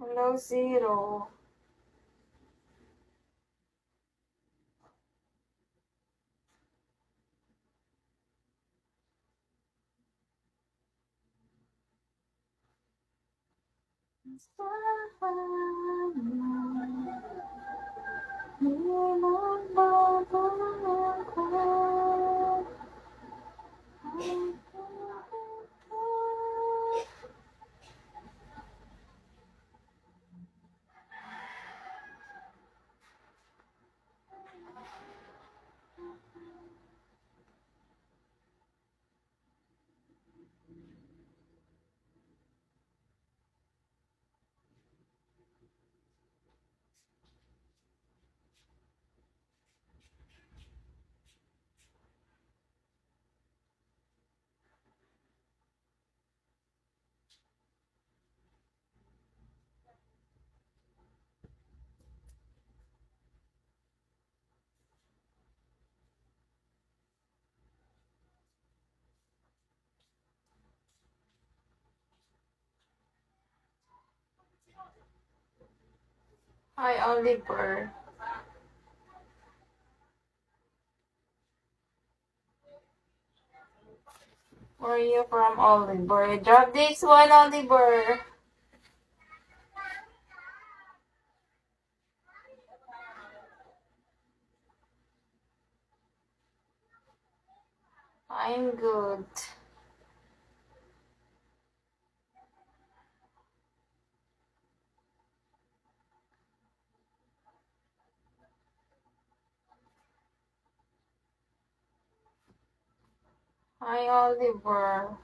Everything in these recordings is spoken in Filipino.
Hello, Zero. Hi, Oliver. Where are you from, Oliver? Drop this one, Oliver. I'm good. Hi, Oliver.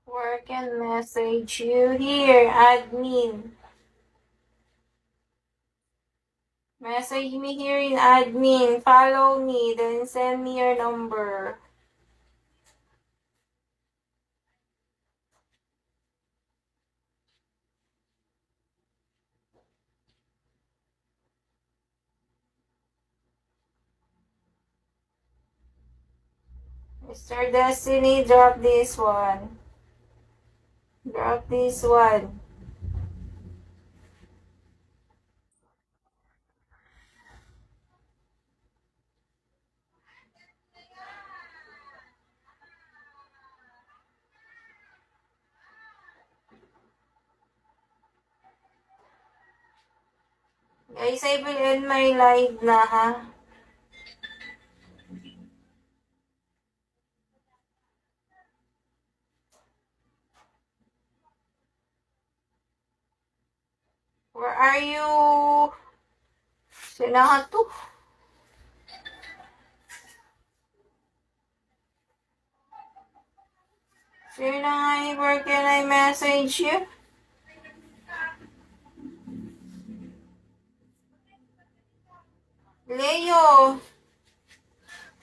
Where can message you? Here, admin. Message me here in admin. Follow me, then send me your number. Mr. Destiny, drop this one. Drop this one. Guys, I will end my live na, ha? Where are you? Sino ka to? Sino nga, where can I message you? Leo.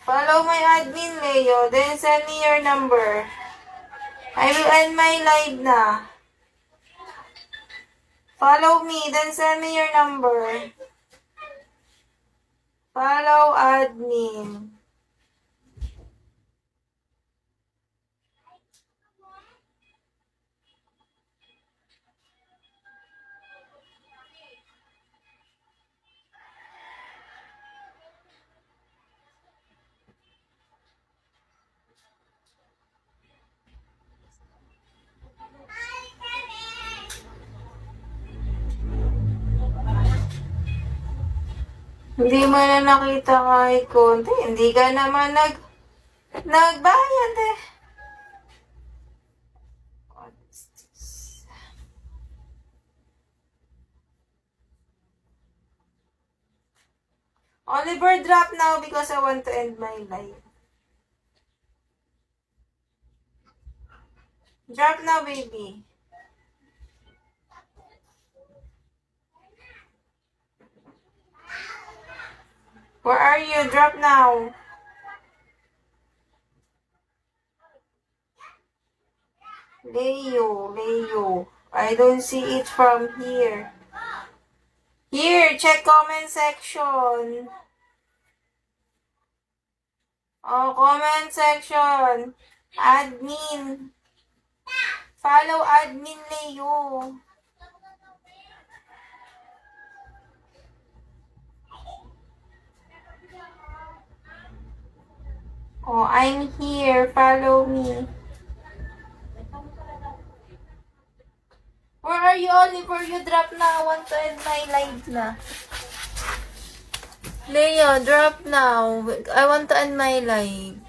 Follow my admin, Leo. Then send me your number. I will end my live na. Follow me, then send me your number. Follow admin. Hindi mo na nakita kahit konti. Hindi ka naman nagbayad eh. What is this? Oliver, drop now because I want to end my life. Drop now, baby. Where are you? Drop now. Leo. I don't see it from here. Here, check comment section. Oh, comment section. Admin. Follow admin Leo. Oh, I'm here. Follow me. Where are you, Oliver? You drop na. I want to end my live na. Leo, drop now. I want to end my live.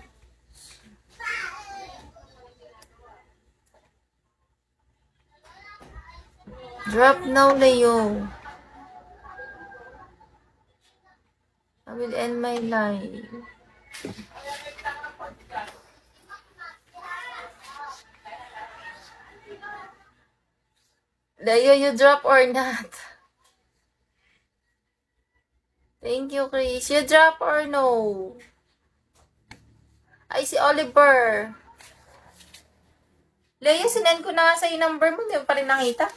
Drop now, Leo. I will end my live. Leo, you drop or not? Thank you, Chris. You drop or no? Ay, si Oliver. Leo, sinend ko na nga sa yung number mo. Hindi mo pa rin nakita.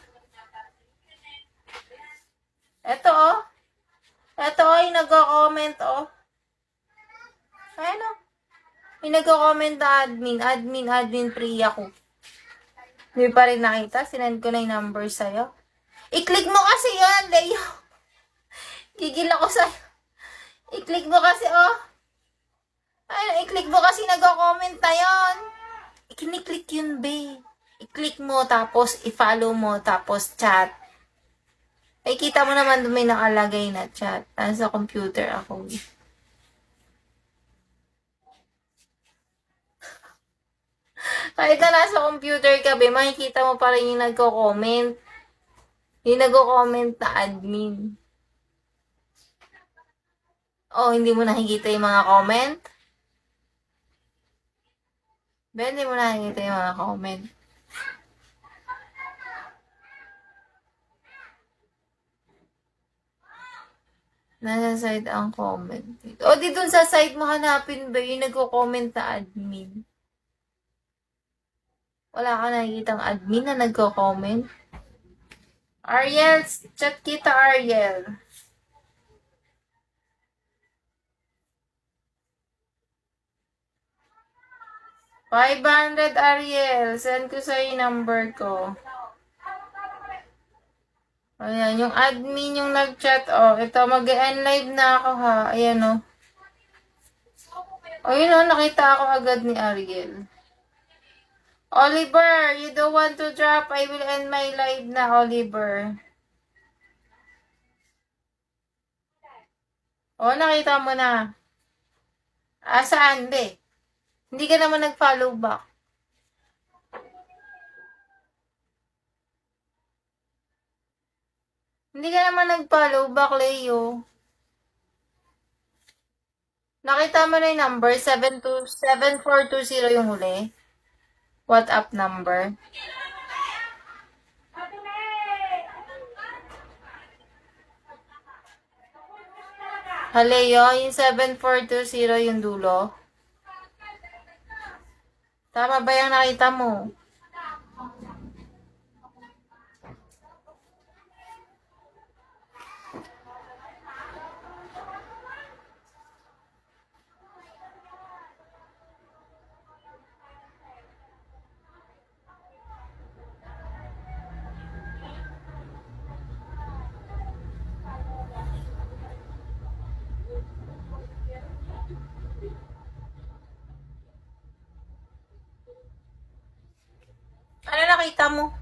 Eto, oh. Eto, oh, yung nag-comment, oh. Ayan, oh. Yung nag-comment na admin, Priya ko. Hindi pa rin nakita. Sinend ko na yung number sa'yo. I-click mo kasi yan, Leo. Gigil ako sa'yo. I-click mo kasi, oh. Ay, i-click mo kasi nag-comment na yun. Kini-click yun, be. I-click mo, tapos i-follow mo, tapos chat. Ay, kita mo naman doon may nakalagay na chat. Nasa computer ako. Kahit na nasa computer ka, be, makikita mo pa rin yung nagko-comment. Yung nagko-comment na admin. Oh, hindi mo nakikita yung mga comment? Be, hindi mo nakikita yung mga comment. Nasa side ang comment. O, di dun sa side mo hanapin ba yung nagko-comment na admin? Wala ka nakikitang admin na nagko-comment? Ariel, chat kita, Ariel. $500, Ariel. Send ko sa yung number ko. Ayan, yung admin yung nag-chat. Oh, ito, mag-end live na ako ha. Ayan oh. Ayun oh, nakita ako agad ni Ariel. Oliver, you don't want to drop. I will end my live na, Oliver. Oh, nakita mo na. Saan, be? Hindi ka naman nag-follow back. Hindi ka naman nag-follow back, Leo. Nakita mo na yung number? 7420 yung huli. WhatsApp number. Leo, yung 7420 yung dulo. Tama ba yung nakita mo? Ano nakita mo?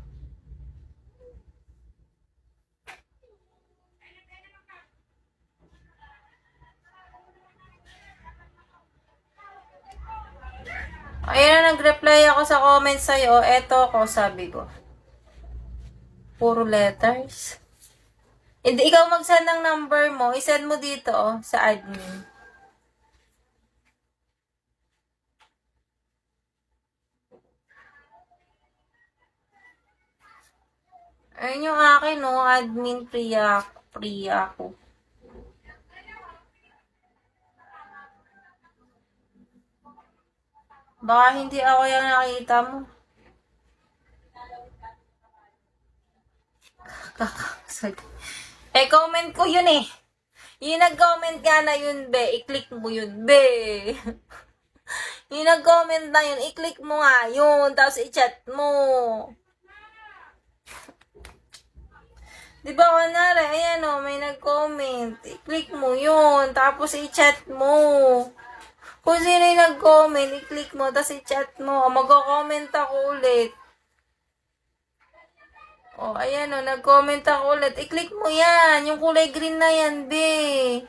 Ayun na, nag-reply ako sa comment sa'yo. Eto ko, sabi ko. Puro letters. Hindi, ikaw mag-send ng number mo. I-send mo dito, oh, sa admin. Ayun yung akin, no? Admin Priya ko. Baka hindi ako yung nakita mo. Kakasal. Eh, comment ko yun eh. Yung nag-comment ka na yun, be. I-click mo yun, be. Yung nag-comment na yun, i-click mo nga yun. Tapos i-chat mo. Di ba, kunwari, ayan o, may nag-comment. I-click mo yun. Tapos i-chat mo. Kung sino yung nag-comment, i-click mo, tapos i-chat mo. Mag-comment ako ulit. O, ayan o, nag-comment ako ulit. I-click mo yan. Yung kulay green na yan, be.